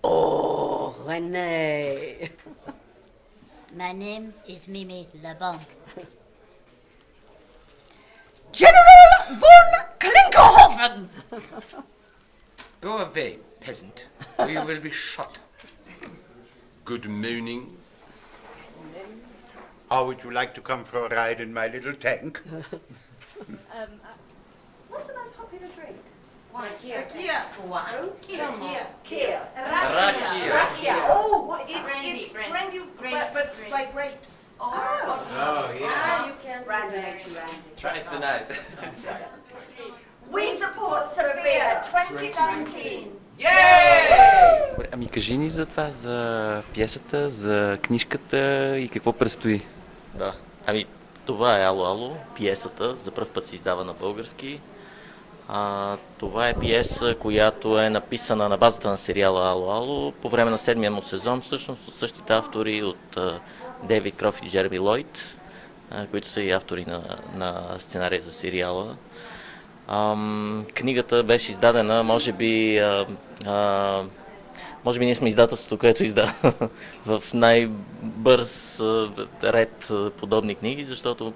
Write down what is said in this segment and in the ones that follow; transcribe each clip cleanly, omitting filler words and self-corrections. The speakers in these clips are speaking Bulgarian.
Oh, René. My name is Mimi LeBlanc. General von Klinkerhofen! Go away, peasant, or you will be shot. Good morning. How would you like to come for a ride in my little tank? What's the most popular drink? Rakia. Wow. Kia. Rakia. Oh, what is It's brandy? brandy, but by grapes. Oh, yeah. You can Brandy makes you randy. Try it tonight. We support Sevilla 2019. Добре, ами кажи ни за това, за пиесата, за книжката и какво предстои. Да, ами това е Ало Ало, пиесата, за пръв път се издава на български. Това е пиеса, която е написана на базата на сериала Ало Ало по време на 7-я му сезон, всъщност от същите автори, от Дейвид Крофт и Джереми Лойд, които са и автори на сценария за сериала. Книгата беше издадена, може би ние сме издателството, което издава в най-бърз ред подобни книги, защото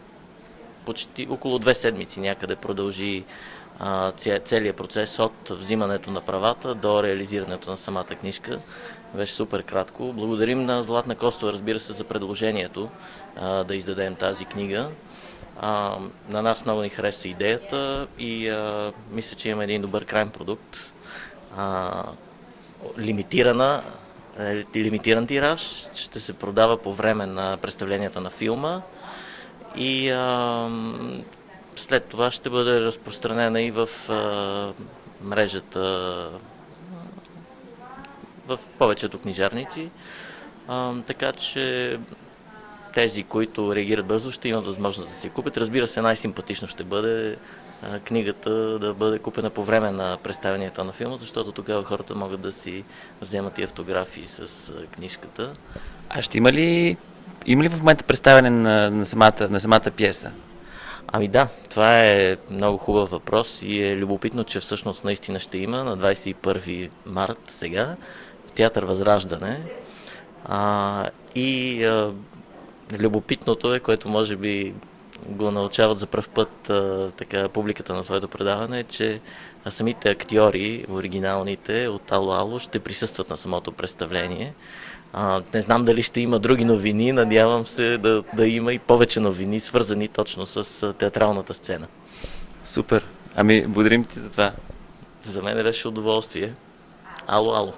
почти около 2 седмици някъде продължи целият процес от взимането на правата до реализирането на самата книжка. Беше супер кратко. Благодарим на Златна Костова, разбира се, за предложението да издадем тази книга. На нас много ни хареса идеята и мисля, че имаме един добър крайен продукт. Лимитиран тираж, ще се продава по време на представленията на филма и след това ще бъде разпространена и в мрежата, в повечето книжарници, така че тези, които реагират бързо, ще имат възможност да си купят. Разбира се, най-симпатично ще бъде книгата да бъде купена по време на представянията на филма, защото тогава хората могат да си вземат и автографии с книжката. А ще има ли в момента представяне на самата пиеса? Ами да, това е много хубав въпрос и е любопитно, че всъщност наистина ще има на 21 март сега в театър Възраждане. Любопитното е, което може би го научават за пръв път така публиката на своето предаване, че самите актьори, оригиналните от Ало Ало, ще присъстват на самото представление. Не знам дали ще има други новини, надявам се да има и повече новини, свързани точно с театралната сцена. Супер! Ами, благодарим ти за това. За мен беше удоволствие. Ало, ало!